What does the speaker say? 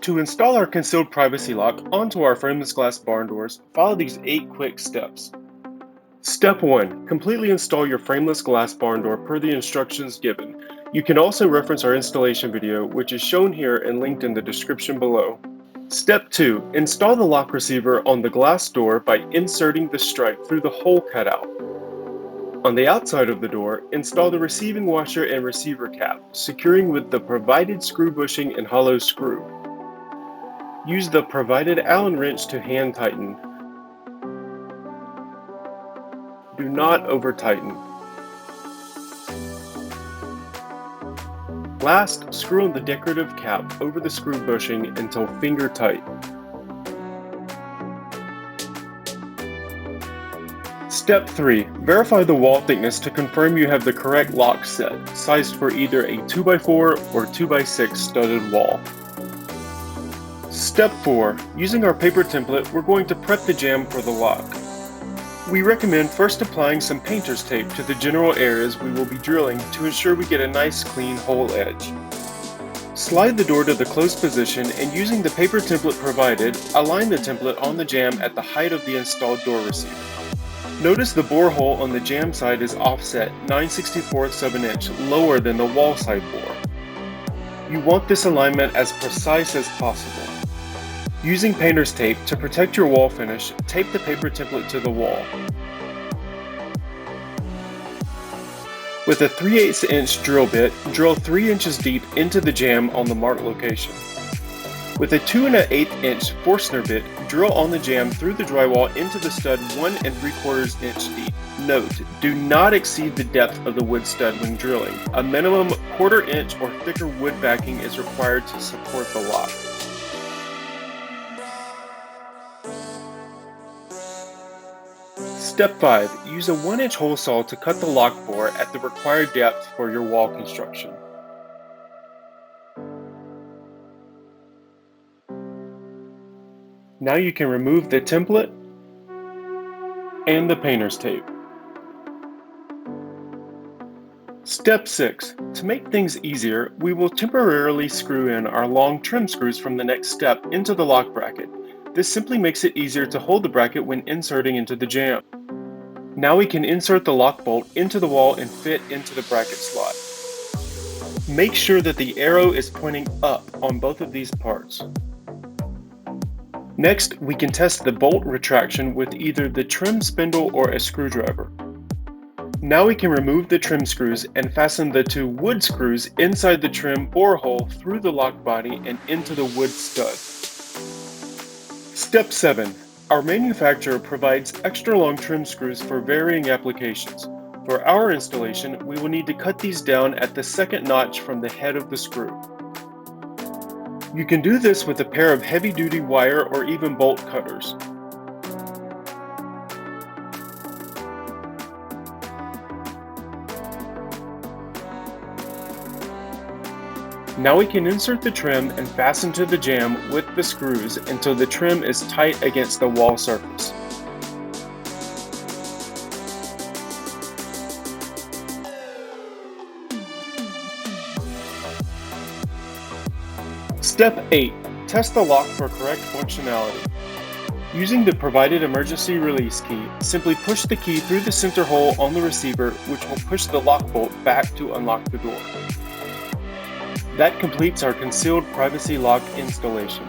To install our concealed privacy lock onto our frameless glass barn doors, follow these 8 quick steps. Step 1. Completely install your frameless glass barn door per the instructions given. You can also reference our installation video, which is shown here and linked in the description below. Step 2. Install the lock receiver on the glass door by inserting the stripe through the hole cut out. On the outside of the door, install the receiving washer and receiver cap, securing with the provided screw bushing and hollow screw. Use the provided Allen wrench to hand tighten. Do not over-tighten. Last, screw on the decorative cap over the screw bushing until finger tight. Step 3. Verify the wall thickness to confirm you have the correct lock set, sized for either a 2x4 or 2x6 studded wall. Step 4. Using our paper template, we're going to prep the jamb for the lock. We recommend first applying some painter's tape to the general areas we will be drilling to ensure we get a nice clean hole edge. Slide the door to the closed position and using the paper template provided, align the template on the jamb at the height of the installed door receiver. Notice the bore hole on the jamb side is offset 9/64 of an inch lower than the wall side bore. You want this alignment as precise as possible. Using painter's tape to protect your wall finish, tape the paper template to the wall. With a 3/8 inch drill bit, drill 3 inches deep into the jamb on the marked location. With a 2 1/8 inch Forstner bit, drill on the jamb through the drywall into the stud 1 3/4 inch deep. Note, do not exceed the depth of the wood stud when drilling. A minimum 1/4 inch or thicker wood backing is required to support the lock. Step 5. Use a 1-inch hole saw to cut the lock bore at the required depth for your wall construction. Now you can remove the template and the painter's tape. Step 6. To make things easier, we will temporarily screw in our long trim screws from the next step into the lock bracket. This simply makes it easier to hold the bracket when inserting into the jamb. Now we can insert the lock bolt into the wall and fit into the bracket slot. Make sure that the arrow is pointing up on both of these parts. Next, we can test the bolt retraction with either the trim spindle or a screwdriver. Now we can remove the trim screws and fasten the 2 wood screws inside the trim bore hole through the lock body and into the wood stud. Step 7. Our manufacturer provides extra long trim screws for varying applications. For our installation, we will need to cut these down at the second notch from the head of the screw. You can do this with a pair of heavy-duty wire or even bolt cutters. Now we can insert the trim and fasten to the jamb with the screws until the trim is tight against the wall surface. Step 8. Test the lock for correct functionality. Using the provided emergency release key, simply push the key through the center hole on the receiver, which will push the lock bolt back to unlock the door. That completes our concealed privacy lock installation.